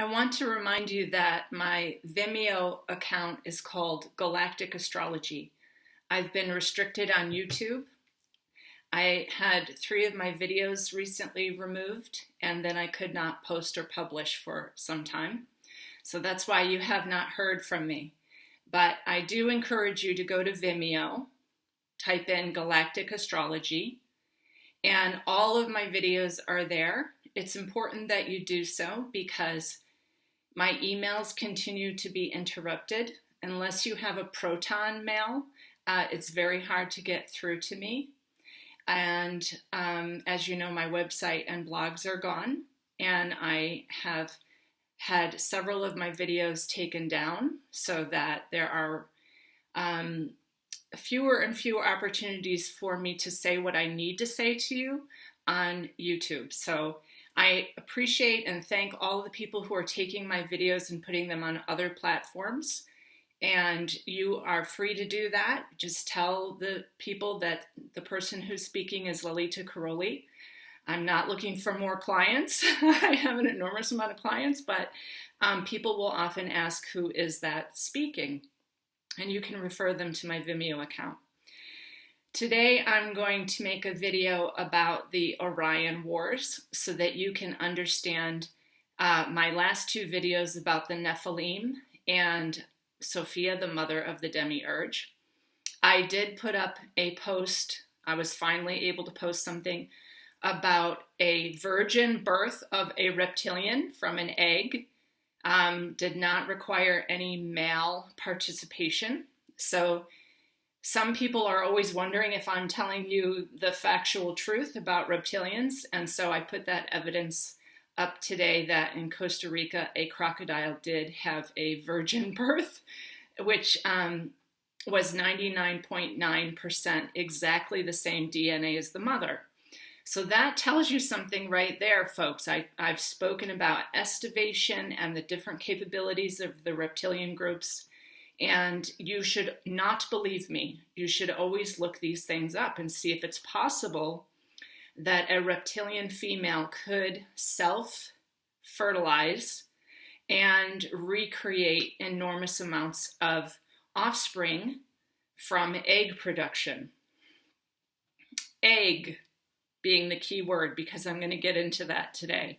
I want to remind you that my Vimeo account is called Galactic Astrology. I've been restricted on YouTube. I had 3 of my videos recently removed, and then I could not post or publish for some time. So that's why you have not heard from me. But I do encourage you to go to Vimeo, type in Galactic Astrology, and all of my videos are there. It's important that you do so because my emails continue to be interrupted. Unless you have a Proton mail, it's very hard to get through to me. And as you know, my website and blogs are gone, and I have had several of my videos taken down so that there are fewer and fewer opportunities for me to say what I need to say to you on YouTube. So I appreciate and thank all the people who are taking my videos and putting them on other platforms. And you are free to do that. Just tell the people that the person who's speaking is Lalitakaroli. I'm not looking for more clients. I have an enormous amount of clients, but people will often ask who is that speaking. And you can refer them to my Vimeo account. Today, I'm going to make a video about the Orion Wars so that you can understand my last 2 videos about the Nephilim and Sophia, the mother of the demiurge. I did put up a post. I was finally able to post something about a virgin birth of a reptilian from an egg. Did not require any male participation. So some people are always wondering if I'm telling you the factual truth about reptilians. And so I put that evidence up today that in Costa Rica, a crocodile did have a virgin birth, which was 99.9% exactly the same DNA as the mother. So that tells you something right there, folks. I've spoken about estivation and the different capabilities of the reptilian groups, and you should not believe me. You should always look these things up and see if it's possible that a reptilian female could self-fertilize and recreate enormous amounts of offspring from egg production. Egg being the key word, because I'm going to get into that today.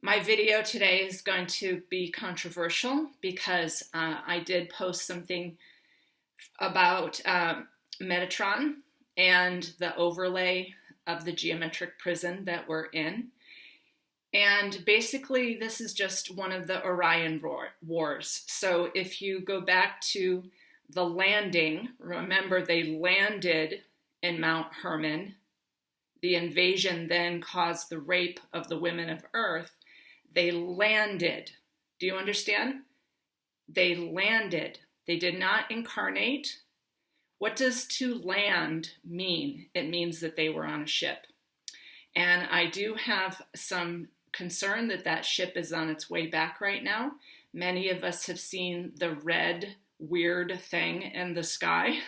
My video today is going to be controversial because I did post something about Metatron and the overlay of the geometric prison that we're in. And basically, this is just one of the Orion Wars. So if you go back to the landing, remember they landed in Mount Hermon. The invasion then caused the rape of the women of Earth. They landed. Do you understand? They landed. They did not incarnate. What does to land mean? It means that they were on a ship. And I do have some concern that that ship is on its way back right now. Many of us have seen the red, weird thing in the sky.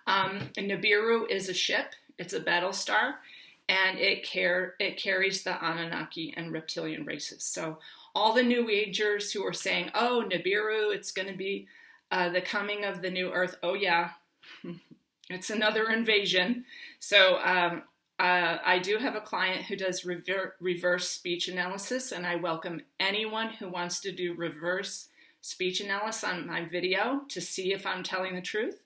Nibiru is a ship. It's a battle star, and it carries the Anunnaki and reptilian races. So all the New Agers who are saying, oh, Nibiru, it's going to be the coming of the new Earth. Oh, yeah, it's another invasion. So I do have a client who does reverse speech analysis, and I welcome anyone who wants to do reverse speech analysis on my video to see if I'm telling the truth.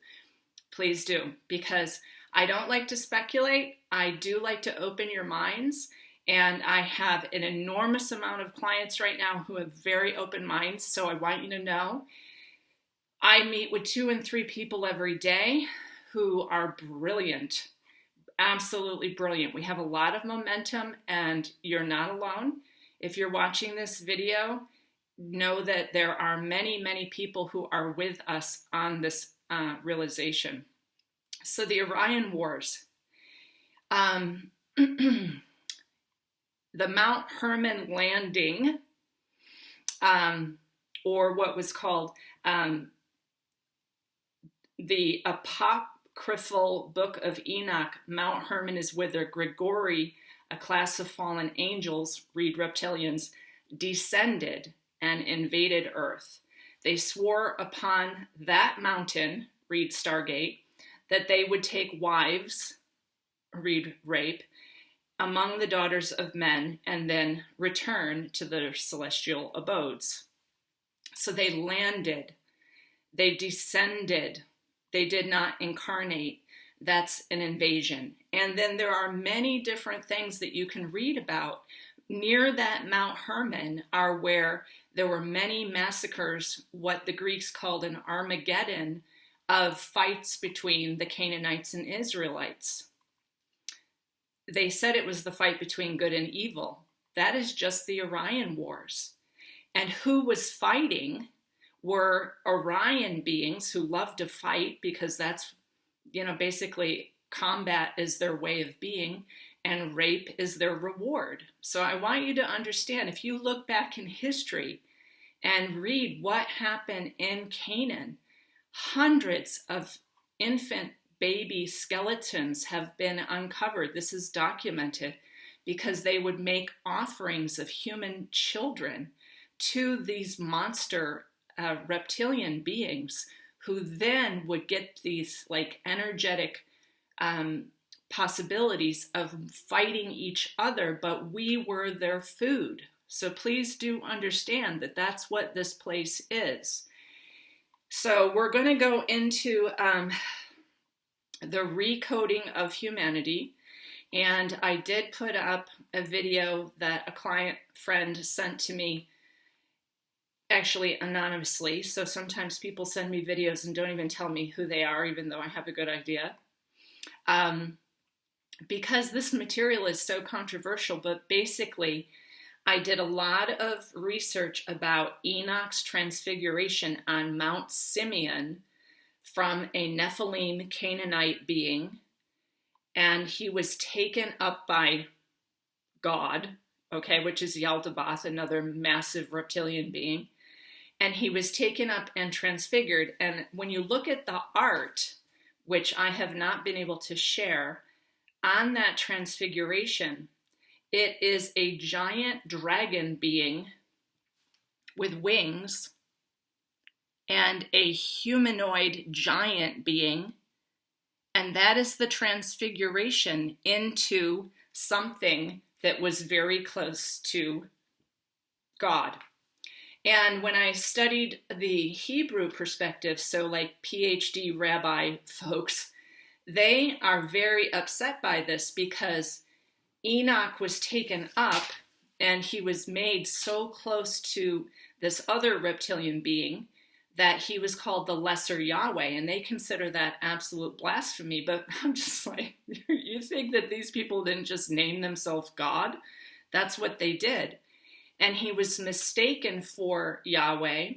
Please do, because I don't like to speculate. I do like to open your minds, and I have an enormous amount of clients right now who have very open minds, so I want you to know I meet with 2 and 3 people every day who are brilliant, absolutely brilliant. We have a lot of momentum, and you're not alone. If you're watching this video, know that there are many, many people who are with us on this realization. So the Orion Wars, the Mount Hermon landing, or what was called the apocryphal book of Enoch, Mount Hermon is whither Grigori, a class of fallen angels, read reptilians, descended and invaded Earth. They swore upon that mountain, read Stargate, that they would take wives, read rape, among the daughters of men, and then return to their celestial abodes. So they landed, they descended, they did not incarnate. That's an invasion. And then there are many different things that you can read about. Near that Mount Hermon are where there were many massacres, what the Greeks called an Armageddon, of fights between the Canaanites and Israelites. They said it was the fight between good and evil. That is just the Orion Wars. And who was fighting were Orion beings who loved to fight because that's, basically combat is their way of being and rape is their reward. So I want you to understand, if you look back in history and read what happened in Canaan, hundreds of infant baby skeletons have been uncovered. This is documented because they would make offerings of human children to these monster reptilian beings who then would get these energetic possibilities of fighting each other, but we were their food. So please do understand that that's what this place is. So we're going to go into the recoding of humanity. And I did put up a video that a client friend sent to me, actually anonymously. So sometimes people send me videos and don't even tell me who they are, even though I have a good idea. Because this material is so controversial, but basically I did a lot of research about Enoch's transfiguration on Mount Simeon from a Nephilim Canaanite being, and he was taken up by God, which is Yaldabaoth, another massive reptilian being, and he was taken up and transfigured. And when you look at the art, which I have not been able to share, on that transfiguration, it is a giant dragon being with wings and a humanoid giant being, and that is the transfiguration into something that was very close to God. And when I studied the Hebrew perspective, so like PhD rabbi folks, they are very upset by this because Enoch was taken up and he was made so close to this other reptilian being that he was called the Lesser Yahweh, and they consider that absolute blasphemy. But I'm just like, you think that these people didn't just name themselves God? That's what they did. And he was mistaken for Yahweh,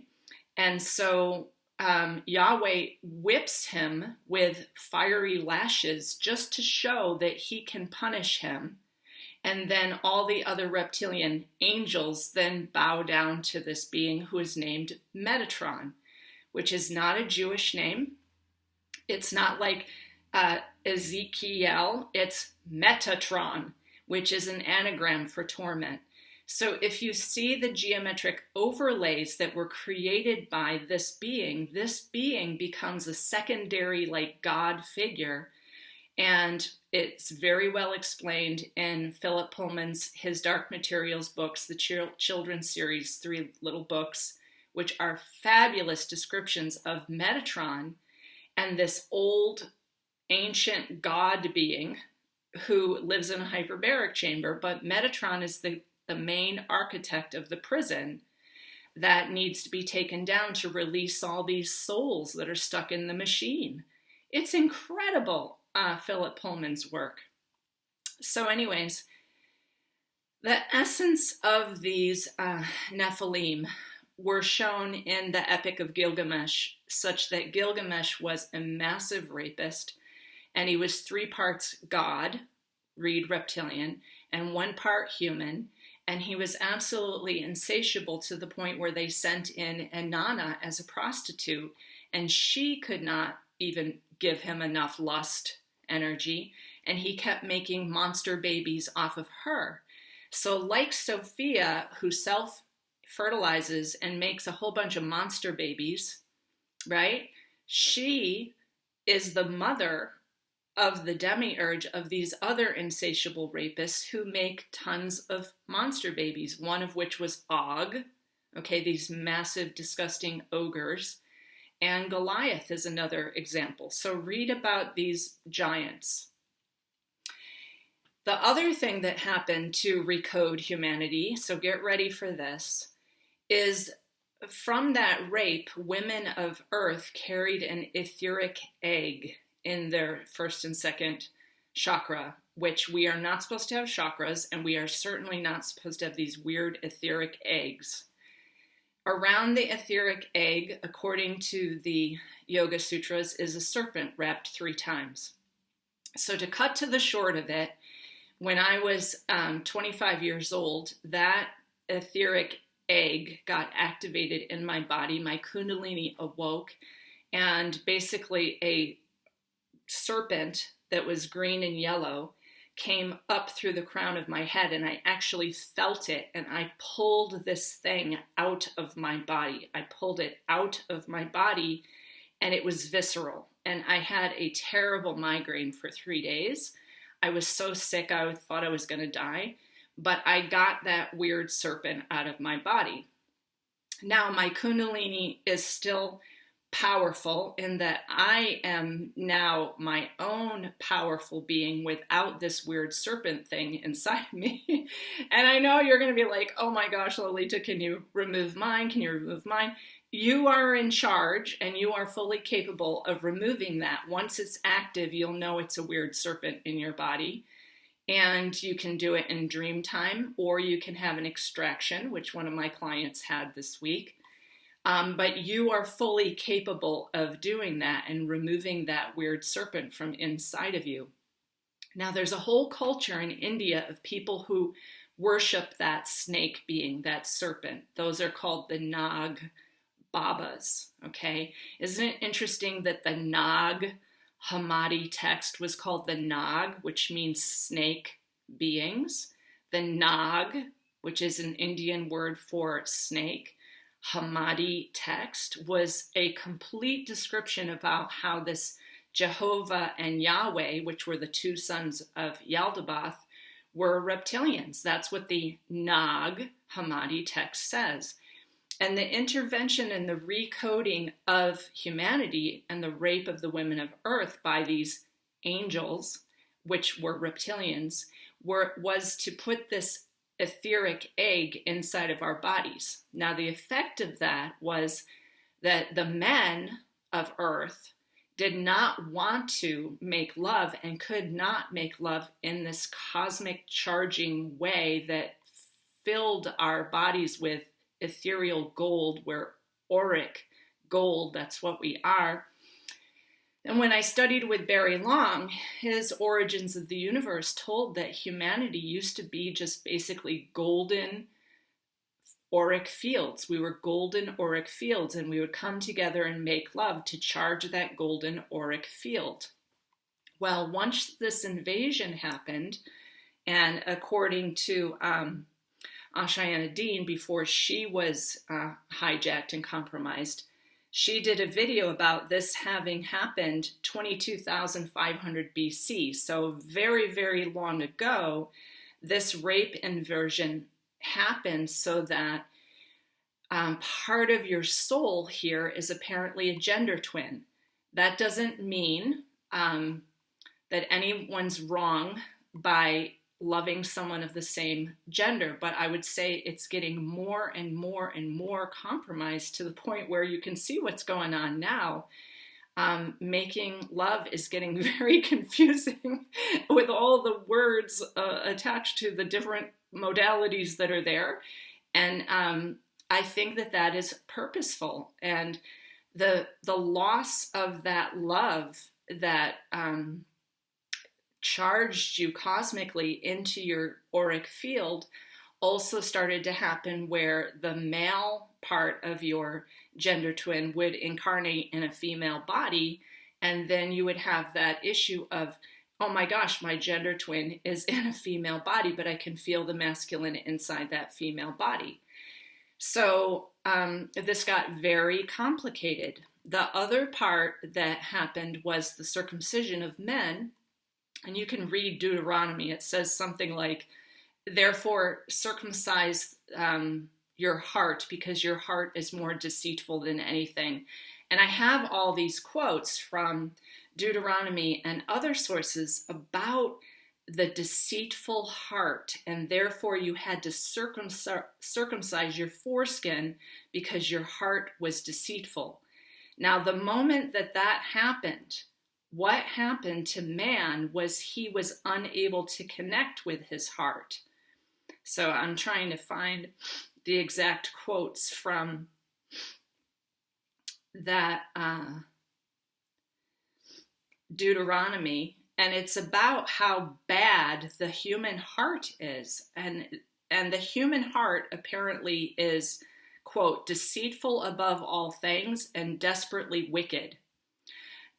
and so Yahweh whips him with fiery lashes just to show that he can punish him. And then all the other reptilian angels then bow down to this being who is named Metatron, which is not a Jewish name. It's not like Ezekiel, it's Metatron, which is an anagram for torment. So if you see the geometric overlays that were created by this being becomes a secondary God figure. And it's very well explained in Philip Pullman's His Dark Materials books, the children's series, 3 little books, which are fabulous descriptions of Metatron and this old ancient god being who lives in a hyperbaric chamber. But Metatron is the main architect of the prison that needs to be taken down to release all these souls that are stuck in the machine. It's incredible, Philip Pullman's work. So anyways, the essence of these Nephilim were shown in the Epic of Gilgamesh, such that Gilgamesh was a massive rapist, and he was 3 parts god, read reptilian, and 1 part human, and he was absolutely insatiable to the point where they sent in Inanna as a prostitute, and she could not even give him enough lust energy, and he kept making monster babies off of her. So like Sophia, who self-fertilizes and makes a whole bunch of monster babies, right? She is the mother of the demiurge of these other insatiable rapists who make tons of monster babies, one of which was Og, okay, these massive, disgusting ogres. And Goliath is another example. So read about these giants. The other thing that happened to recode humanity, so get ready for this, is from that rape, women of Earth carried an etheric egg in their first and second chakra, which we are not supposed to have chakras, and we are certainly not supposed to have these weird etheric eggs. Around the etheric egg, according to the Yoga Sutras, is a serpent wrapped 3 times. So to cut to the short of it, when I was 25 years old, that etheric egg got activated in my body. My kundalini awoke, and basically a serpent that was green and yellow came up through the crown of my head, and I actually felt it, and I pulled this thing out of my body. I pulled it out of my body, and it was visceral, and I had a terrible migraine for 3 days. I was so sick I thought I was going to die, but I got that weird serpent out of my body. Now my kundalini is still powerful in that I am now my own powerful being without this weird serpent thing inside me. And I know you're going to be like, oh my gosh, Lolita, can you remove mine? Can you remove mine? You are in charge, and you are fully capable of removing that. Once it's active, you'll know it's a weird serpent in your body. And you can do it in dream time, or you can have an extraction, which one of my clients had this week. But you are fully capable of doing that and removing that weird serpent from inside of you. Now, there's a whole culture in India of people who worship that snake being, that serpent. Those are called the Nag Babas, okay? Isn't it interesting that the Nag Hammadi text was called the Nag, which means snake beings? The Nag, which is an Indian word for snake, Hammadi text was a complete description about how this Jehovah and Yahweh, which were the 2 sons of Yaldabaoth, were reptilians. That's what the Nag Hammadi text says. And the intervention and the recoding of humanity and the rape of the women of Earth by these angels, which were reptilians, was to put this etheric egg inside of our bodies. Now, the effect of that was that the men of Earth did not want to make love and could not make love in this cosmic charging way that filled our bodies with ethereal gold. We're auric gold, that's what we are. And when I studied with Barry Long, his Origins of the Universe told that humanity used to be just basically golden auric fields. We were golden auric fields, and we would come together and make love to charge that golden auric field. Well, once this invasion happened, and according to Ashayana Dean, before she was hijacked and compromised, she did a video about this having happened 22,500 BC. So very, very long ago, this rape inversion happened so that part of your soul here is apparently a gender twin. That doesn't mean that anyone's wrong by loving someone of the same gender, but I would say it's getting more and more and more compromised to the point where you can see what's going on now. Making love is getting very confusing with all the words attached to the different modalities that are there. And I think that is purposeful. And the loss of that love that charged you cosmically into your auric field also started to happen where the male part of your gender twin would incarnate in a female body, and then you would have that issue of oh my gosh, my gender twin is in a female body, but I can feel the masculine inside that female body. So this got very complicated. The other part that happened was the circumcision of men. And you can read Deuteronomy. It says something like, therefore circumcise your heart, because your heart is more deceitful than anything. And I have all these quotes from Deuteronomy and other sources about the deceitful heart, and therefore you had to circumcise your foreskin because your heart was deceitful. Now, the moment that that happened, what happened to man was he was unable to connect with his heart. So I'm trying to find the exact quotes from that Deuteronomy, and it's about how bad the human heart is. And the human heart apparently is, quote, deceitful above all things and desperately wicked.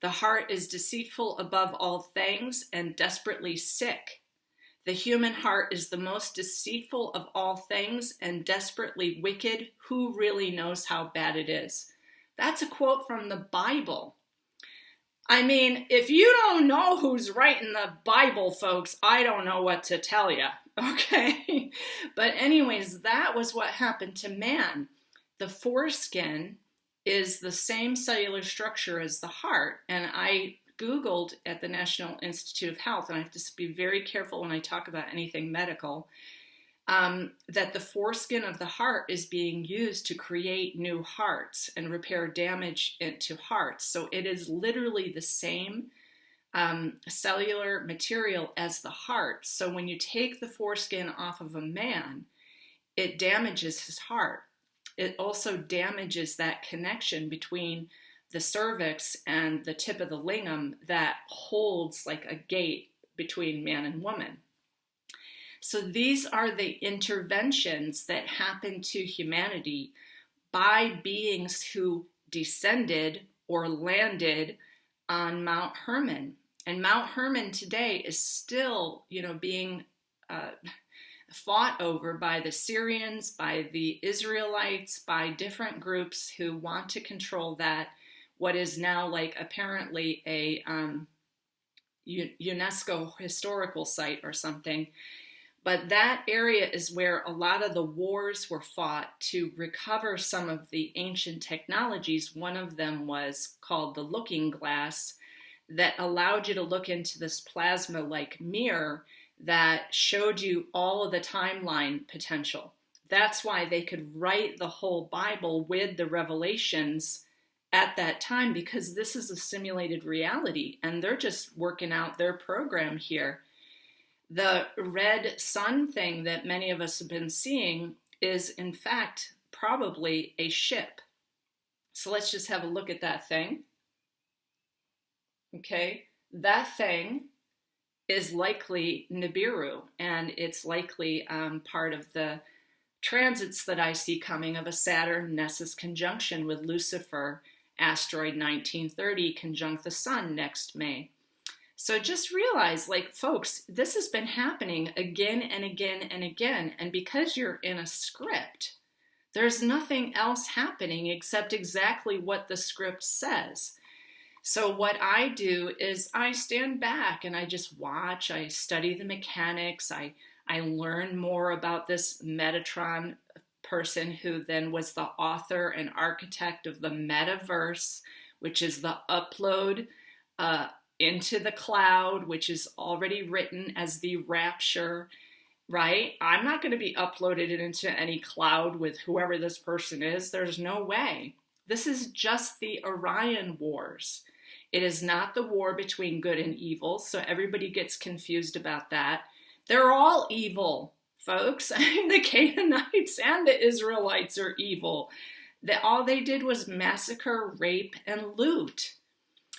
The heart is deceitful above all things and desperately sick. The human heart is the most deceitful of all things and desperately wicked. Who really knows how bad it is? That's a quote from the Bible. I mean, if you don't know who's writing the Bible, folks, I don't know what to tell you, okay? But anyways, that was what happened to man. The foreskin is the same cellular structure as the heart. And I Googled at the National Institute of Health, and I have to be very careful when I talk about anything medical, that the foreskin of the heart is being used to create new hearts and repair damage to hearts. So it is literally the same cellular material as the heart. So when you take the foreskin off of a man, it damages his heart. It also damages that connection between the cervix and the tip of the lingam that holds like a gate between man and woman. So these are the interventions that happen to humanity by beings who descended or landed on Mount Hermon. And Mount Hermon today is still, being fought over by the Syrians, by the Israelites, by different groups who want to control that, what is now like apparently a UNESCO historical site or something. But that area is where a lot of the wars were fought to recover some of the ancient technologies. One of them was called the looking glass, that allowed you to look into this plasma-like mirror that showed you all of the timeline potential. That's why they could write the whole Bible with the revelations at that time, because this is a simulated reality and they're just working out their program here. The red sun thing that many of us have been seeing is in fact probably a ship. So let's just have a look at that thing. Okay, that thing is likely Nibiru, and it's likely part of the transits that I see coming of a Saturn-Nessus conjunction with Lucifer, asteroid 1930, conjunct the sun next May. So just realize, folks, this has been happening again and again and again, and because you're in a script, there's nothing else happening except exactly what the script says. So what I do is I stand back and I just watch, I study the mechanics, I learn more about this Metatron person who then was the author and architect of the metaverse, which is the upload into the cloud, which is already written as the rapture, right? I'm not going to be uploaded into any cloud with whoever this person is. There's no way. This is just the Orion Wars. It is not the war between good and evil, so everybody gets confused about that. They're all evil, folks. I mean, the Canaanites and the Israelites are evil. All they did was massacre, rape, and loot.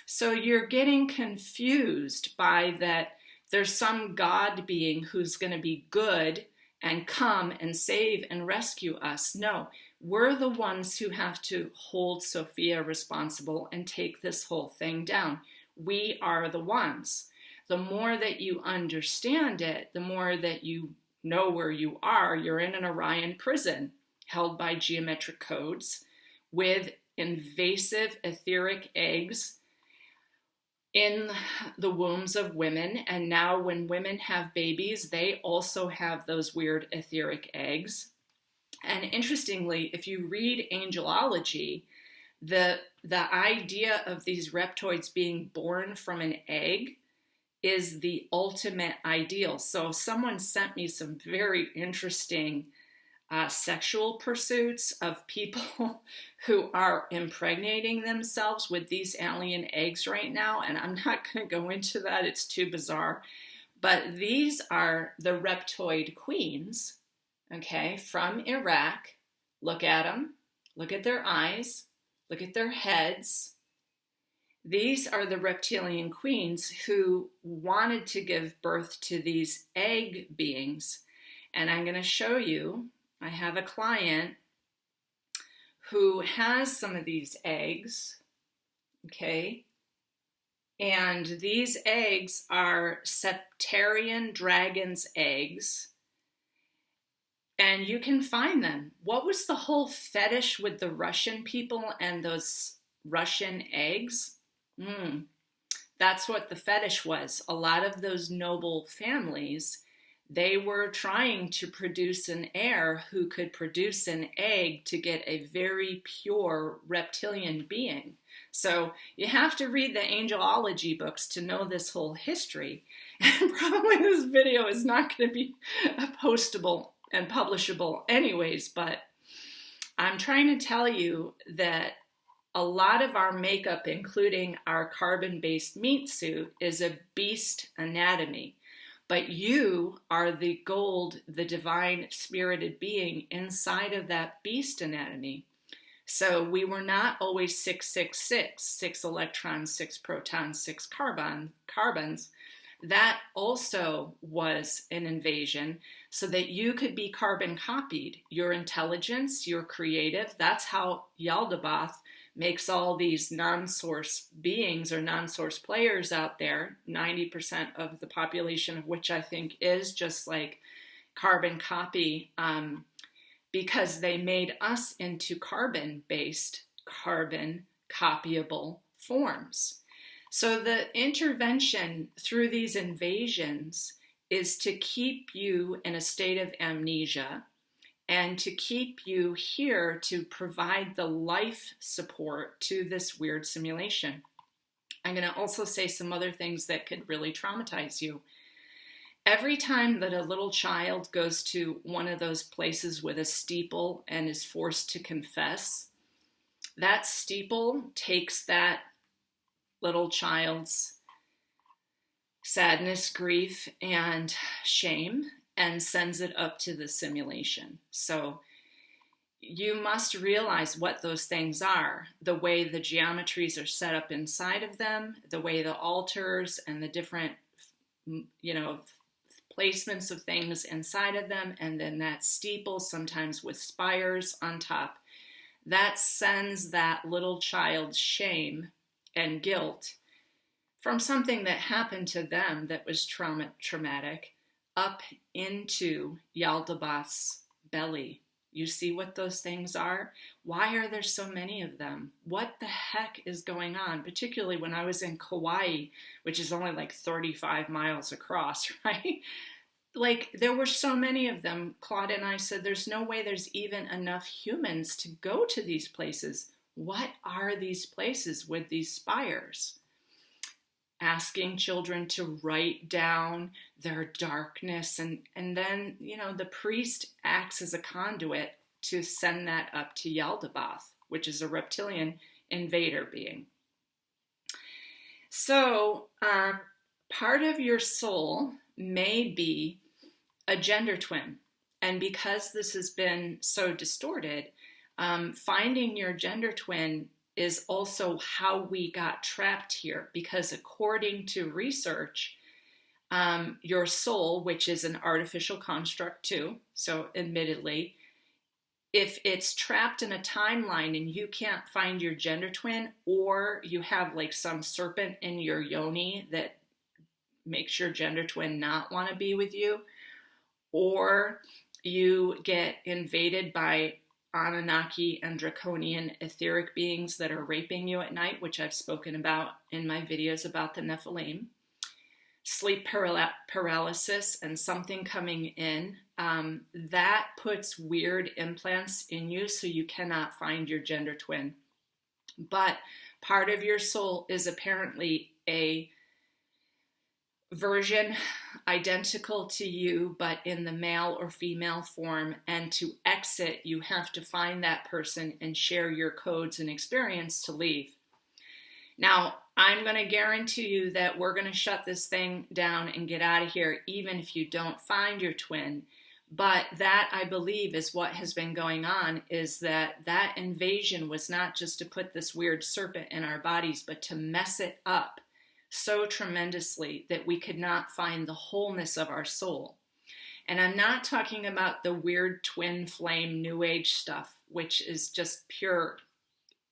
So you're getting confused by that there's some God being who's going to be good and come and save and rescue us. No, we're the ones who have to hold Sophia responsible and take this whole thing down. We are the ones. the more that you understand it, the more that you know where you are. You're in an Orion prison held by geometric codes with invasive etheric eggs in the wombs of women. And now when women have babies, they also have those weird etheric eggs. And interestingly, if you read angelology, the idea of these reptoids being born from an egg is the ultimate ideal. So someone sent me some very interesting sexual pursuits of people who are impregnating themselves with these alien eggs right now. And I'm not going to go into that. It's too bizarre. But these are the reptoid queens, okay, from Iraq. Look at them. Look at their eyes. Look at their heads. These are the reptilian queens who wanted to give birth to these egg beings. And I'm going to show you, I have a client who has some of these eggs, okay? And these eggs are septarian dragon's eggs. And you can find them. What was the whole fetish with the Russian people and those Russian eggs? That's what the fetish was. A lot of those noble families, they were trying to produce an heir who could produce an egg to get a very pure reptilian being. So you have to read the angelology books to know this whole history. And probably this video is not going to be postable and publishable anyways, but I'm trying to tell you that a lot of our makeup, including our carbon-based meat suit, is a beast anatomy. But you are the gold, the divine spirited being inside of that beast anatomy. So we were not always 666, 6 electrons, 6 protons, 6 carbons. That also was an invasion so that you could be carbon copied. Your intelligence, your creative, that's how Yaldabaoth makes all these non-source beings or non-source players out there, 90% of the population of which I think is just like carbon copy, because they made us into carbon-based, carbon copyable forms. So the intervention through these invasions is to keep you in a state of amnesia and to keep you here to provide the life support to this weird simulation. I'm going to also say some other things that could really traumatize you. Every time that a little child goes to one of those places with a steeple and is forced to confess, that steeple takes that little child's sadness, grief, and shame and sends it up to the simulation. So you must realize what those things are, the way the geometries are set up inside of them, the way the altars and the different, placements of things inside of them, and then that steeple, sometimes with spires on top, that sends that little child's shame and guilt from something that happened to them that was traumatic up into Yaldabaoth's belly. You see what those things are? Why are there so many of them? What the heck is going on? Particularly when I was in Kauai, which is only like 35 miles across, right? Like, there were so many of them. Claude and I said, there's no way there's even enough humans to go to these places. What are these places with these spires? Asking children to write down their darkness, and then, the priest acts as a conduit to send that up to Yaldabaoth, which is a reptilian invader being. So part of your soul may be a gender twin. And because this has been so distorted, finding your gender twin is also how we got trapped here. Because according to research, your soul, which is an artificial construct too, so admittedly, if it's trapped in a timeline and you can't find your gender twin, or you have like some serpent in your yoni that makes your gender twin not want to be with you, or you get invaded by Anunnaki and draconian etheric beings that are raping you at night, which I've spoken about in my videos about the Nephilim, sleep paralysis and something coming in, that puts weird implants in you so you cannot find your gender twin. But part of your soul is apparently a version identical to you, but in the male or female form. And to exit, you have to find that person and share your codes and experience to leave. Now, I'm going to guarantee you that we're going to shut this thing down and get out of here, even if you don't find your twin. But that, I believe, is what has been going on, is that invasion was not just to put this weird serpent in our bodies, but to mess it up so tremendously that we could not find the wholeness of our soul. And I'm not talking about the weird twin flame new age stuff, which is just pure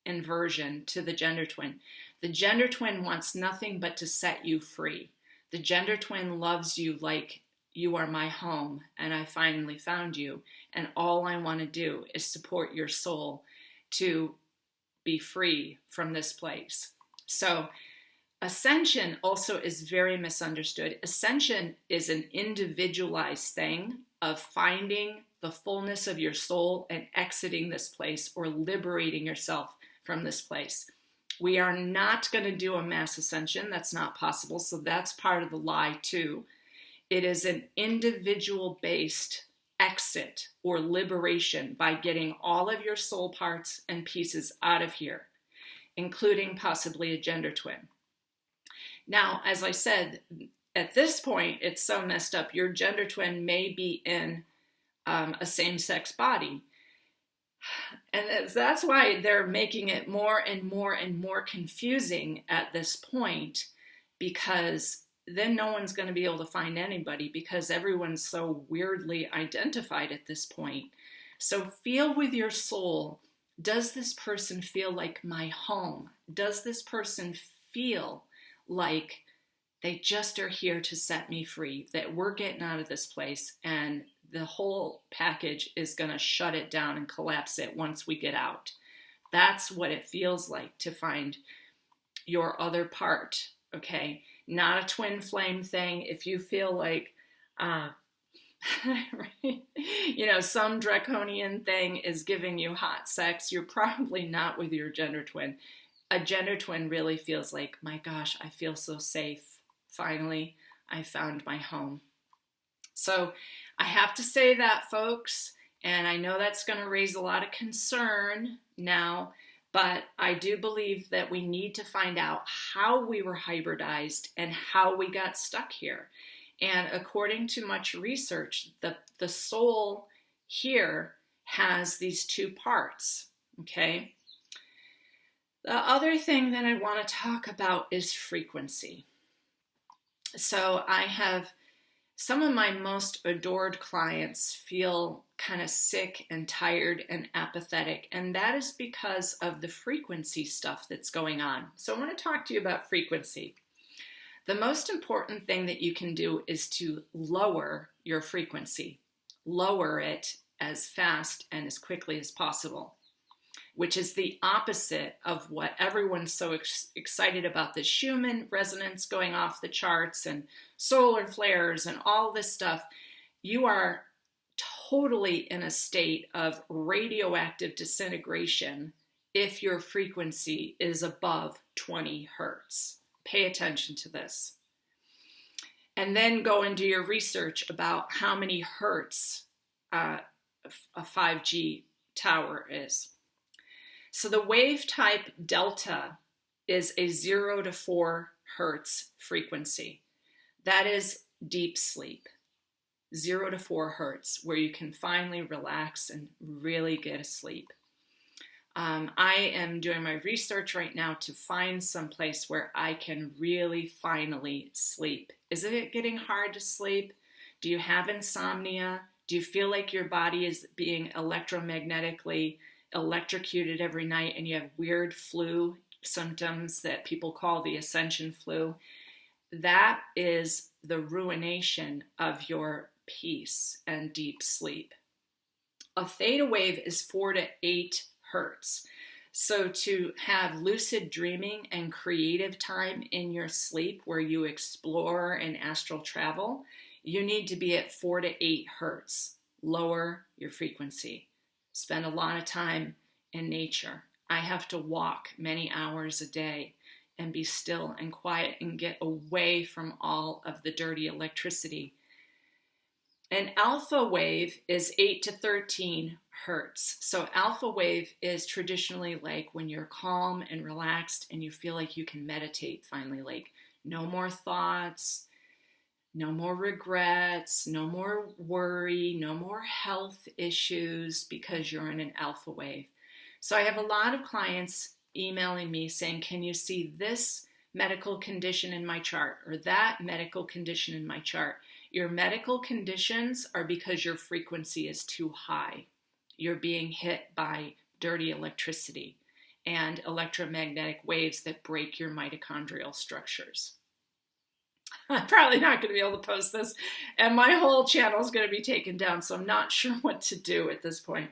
inversion to the gender twin. The gender twin wants nothing but to set you free. The gender twin loves you like you are my home and I finally found you. And all I want to do is support your soul to be free from this place. So ascension also is very misunderstood. Ascension is an individualized thing of finding the fullness of your soul and exiting this place or liberating yourself from this place. We are not going to do a mass ascension. That's not possible. So that's part of the lie too. It is an individual-based exit or liberation by getting all of your soul parts and pieces out of here, including possibly a gender twin. Now, as I said, at this point, it's so messed up. Your gender twin may be in a same-sex body. And that's why they're making it more and more and more confusing at this point, because then no one's going to be able to find anybody because everyone's so weirdly identified at this point. So feel with your soul, does this person feel like my home? Does this person feel like they just are here to set me free, that we're getting out of this place and the whole package is going to shut it down and collapse it once we get out? That's what it feels like to find your other part, okay? Not a twin flame thing. If you feel like, some draconian thing is giving you hot sex, you're probably not with your gender twin. A gender twin really feels like, my gosh, I feel so safe. Finally, I found my home. So I have to say that, folks, and I know that's going to raise a lot of concern now, but I do believe that we need to find out how we were hybridized and how we got stuck here. And according to much research, the soul here has these two parts, okay? The other thing that I want to talk about is frequency. So I have some of my most adored clients feel kind of sick and tired and apathetic, and that is because of the frequency stuff that's going on. So I want to talk to you about frequency. The most important thing that you can do is to lower your frequency. Lower it as fast and as quickly as possible, which is the opposite of what everyone's so excited about, this Schumann resonance going off the charts and solar flares and all this stuff. You are totally in a state of radioactive disintegration if your frequency is above 20 hertz. Pay attention to this. And then go and do your research about how many hertz a 5G tower is. So the wave type delta is a 0 to 4 hertz frequency. That is deep sleep, 0 to 4 hertz, where you can finally relax and really get asleep. I am doing my research right now to find some place where I can really finally sleep. Isn't it getting hard to sleep? Do you have insomnia? Do you feel like your body is being electromagnetically electrocuted every night and you have weird flu symptoms that people call the ascension flu? that is the ruination of your peace and deep sleep. A theta wave is 4 to 8 hertz. So to have lucid dreaming and creative time in your sleep where you explore and astral travel, you need to be at 4 to 8 hertz. Lower your frequency. Spend a lot of time in nature. I have to walk many hours a day and be still and quiet and get away from all of the dirty electricity. An alpha wave is 8 to 13 hertz. So alpha wave is traditionally like when you're calm and relaxed and you feel like you can meditate finally, like no more thoughts, no more regrets, no more worry, no more health issues because you're in an alpha wave. So I have a lot of clients emailing me saying, can you see this medical condition in my chart or that medical condition in my chart? Your medical conditions are because your frequency is too high. You're being hit by dirty electricity and electromagnetic waves that break your mitochondrial structures. I'm probably not going to be able to post this, and my whole channel is going to be taken down, so I'm not sure what to do at this point.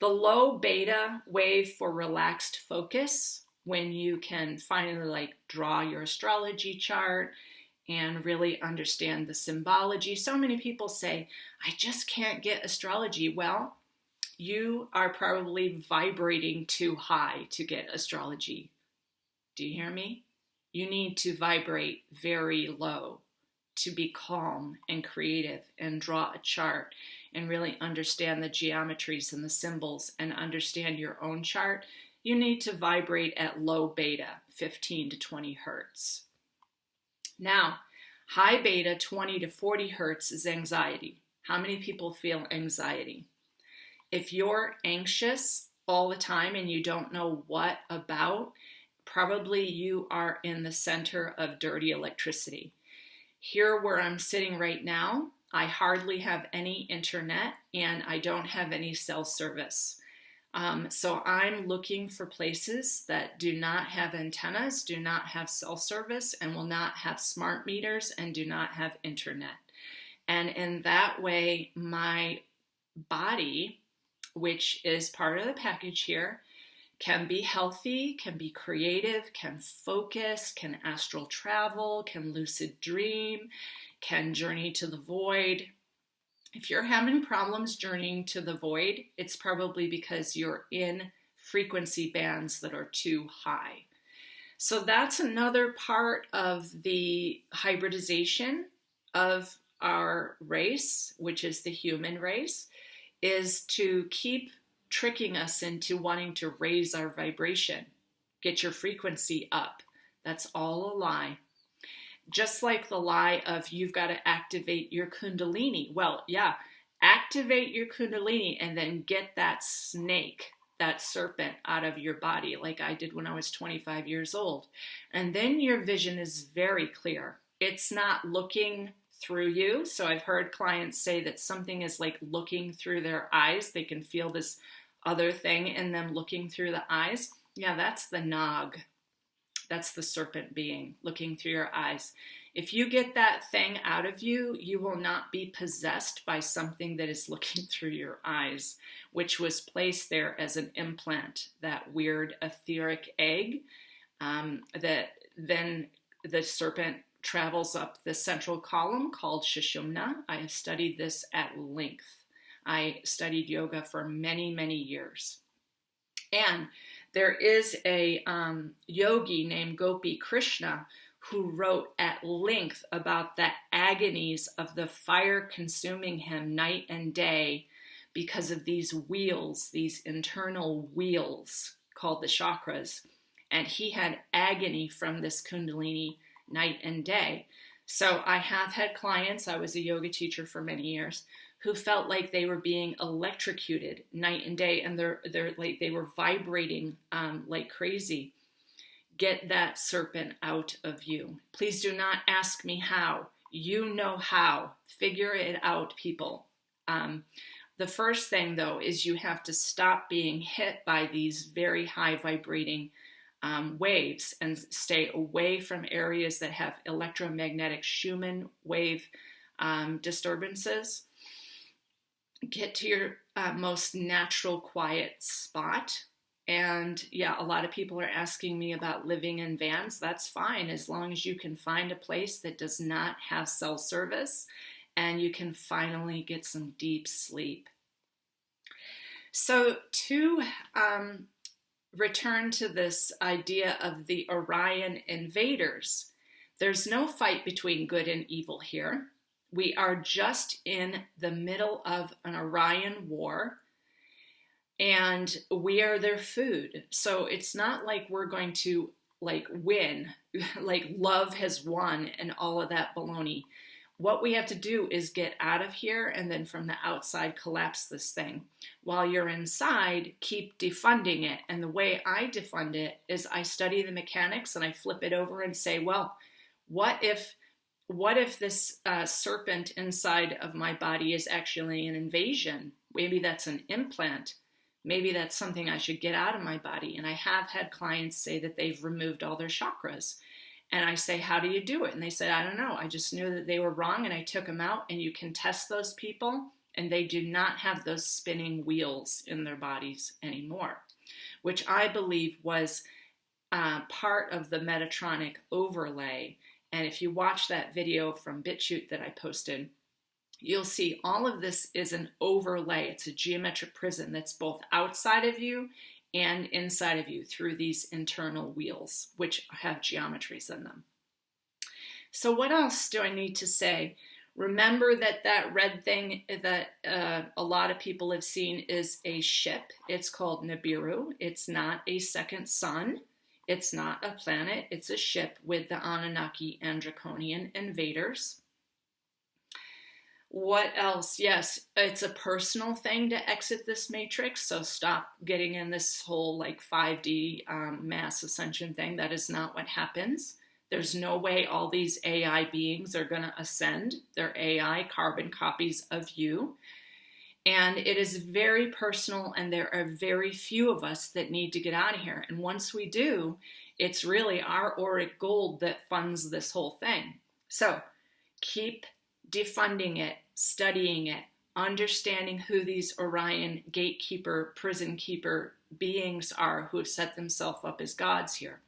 The low beta wave for relaxed focus, when you can finally draw your astrology chart and really understand the symbology. So many people say, I just can't get astrology. Well, you are probably vibrating too high to get astrology. Do you hear me? You need to vibrate very low to be calm and creative and draw a chart and really understand the geometries and the symbols and understand your own chart. You need to vibrate at low beta, 15 to 20 hertz. Now, high beta, 20 to 40 hertz is anxiety. How many people feel anxiety? If you're anxious all the time and you don't know what about, probably you are in the center of dirty electricity. Here where I'm sitting right now, I hardly have any internet and I don't have any cell service. So I'm looking for places that do not have antennas, do not have cell service, and will not have smart meters and do not have internet. And in that way, my body, which is part of the package here, can be healthy, can be creative, can focus, can astral travel, can lucid dream, can journey to the void. If you're having problems journeying to the void, it's probably because you're in frequency bands that are too high. So that's another part of the hybridization of our race, which is the human race, is to keep tricking us into wanting to raise our vibration, get your frequency up. That's all a lie. Just like the lie of you've got to activate your kundalini. Well, yeah, activate your kundalini and then get that snake, that serpent out of your body like I did when I was 25 years old. And then your vision is very clear. It's not looking through you. So I've heard clients say that something is like looking through their eyes. They can feel this other thing in them looking through the eyes. Yeah, that's the Nag. That's the serpent being looking through your eyes. If you get that thing out of you, you will not be possessed by something that is looking through your eyes, which was placed there as an implant, that weird etheric egg, that then the serpent travels up the central column called Sushumna. I have studied this at length. I studied yoga for many, many years. And there is a yogi named Gopi Krishna who wrote at length about the agonies of the fire consuming him night and day because of these wheels, these internal wheels called the chakras. And he had agony from this kundalini night and day. So I have had clients, I was a yoga teacher for many years, who felt like they were being electrocuted night and day, and they're like they were vibrating like crazy. Get that serpent out of you. Please do not ask me how. You know how. Figure it out, people. The first thing, though, is you have to stop being hit by these very high vibrating waves and stay away from areas that have electromagnetic Schumann wave disturbances. Get to your most natural, quiet spot. And yeah, a lot of people are asking me about living in vans. That's fine, as long as you can find a place that does not have cell service and you can finally get some deep sleep. So to return to this idea of the Orion invaders, there's no fight between good and evil here. We are just in the middle of an Orion war, and we are their food. So it's not like we're going to win, like love has won and all of that baloney. What we have to do is get out of here and then from the outside collapse this thing. While you're inside, keep defunding it. And the way I defund it is I study the mechanics and I flip it over and say, well, what if this serpent inside of my body is actually an invasion? Maybe that's an implant. Maybe that's something I should get out of my body. And I have had clients say that they've removed all their chakras. And I say, how do you do it? And they said, I don't know. I just knew that they were wrong and I took them out. And you can test those people and they do not have those spinning wheels in their bodies anymore, which I believe was part of the Metatronic overlay. And if you watch that video from BitChute that I posted, you'll see all of this is an overlay. It's a geometric prism that's both outside of you and inside of you through these internal wheels, which have geometries in them. So what else do I need to say? Remember that red thing that a lot of people have seen is a ship. It's called Nibiru. It's not a second sun. It's not a planet. It's a ship with the Anunnaki and Draconian invaders. What else? Yes, it's a personal thing to exit this matrix, so stop getting in this whole 5D mass ascension thing. That is not what happens. There's no way all these AI beings are going to ascend. They're AI carbon copies of you. And it is very personal, and there are very few of us that need to get out of here. And once we do, it's really our auric gold that funds this whole thing. So keep defunding it, studying it, understanding who these Orion gatekeeper, prison keeper beings are who have set themselves up as gods here.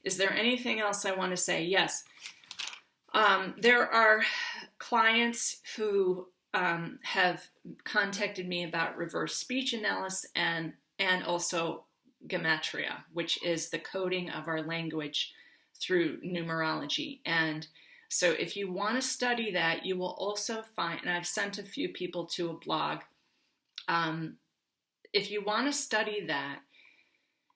Is there anything else I want to say? Yes. There are clients who have contacted me about reverse speech analysis and also gematria, which is the coding of our language through numerology. And so if you want to study that, you will also find, and I've sent a few people to a blog, if you want to study that,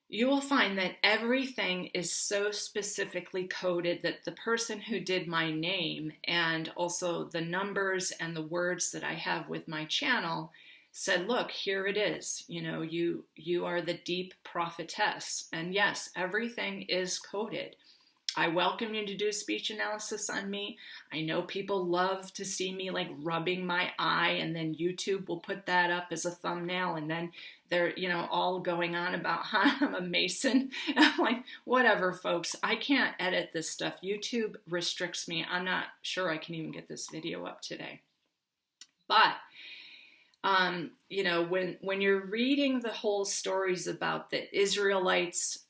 you will find that everything is so specifically coded that the person who did my name and also the numbers and the words that I have with my channel said, look, here it is. You are the deep prophetess. And yes, everything is coded. I welcome you to do speech analysis on me. I know people love to see me rubbing my eye, and then YouTube will put that up as a thumbnail, and then they're, all going on about how I'm a Mason. And I'm like, whatever, folks. I can't edit this stuff. YouTube restricts me. I'm not sure I can even get this video up today. But when you're reading the whole stories about the Israelites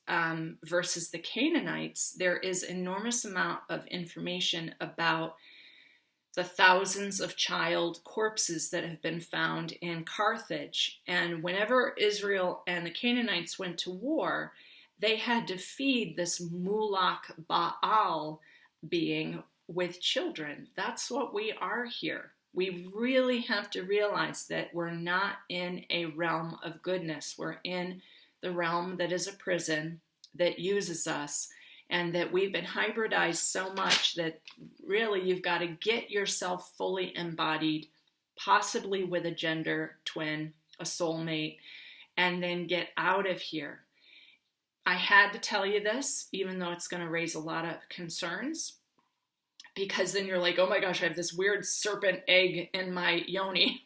versus the Canaanites, there is enormous amount of information about the thousands of child corpses that have been found in Carthage. And whenever Israel and the Canaanites went to war, they had to feed this Mulak Baal being with children. That's what we are here. We really have to realize that we're not in a realm of goodness. We're in the realm that is a prison that uses us, and that we've been hybridized so much that really you've got to get yourself fully embodied, possibly with a gender twin, a soulmate, and then get out of here. I had to tell you this, even though it's going to raise a lot of concerns, because then you're like, oh my gosh, I have this weird serpent egg in my yoni.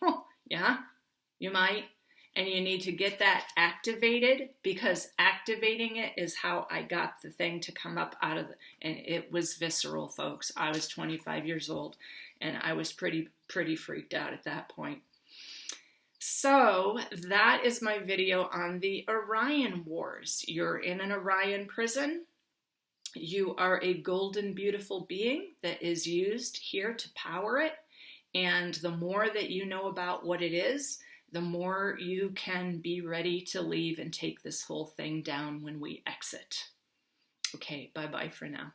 Yeah, you might. and you need to get that activated, because activating it is how I got the thing to come up out of and it was visceral, folks. I was 25 years old and I was pretty freaked out at that point. So that is my video on the Orion Wars. You're in an Orion prison. You are a golden, beautiful being that is used here to power it. And the more that you know about what it is, the more you can be ready to leave and take this whole thing down when we exit. Okay, bye-bye for now.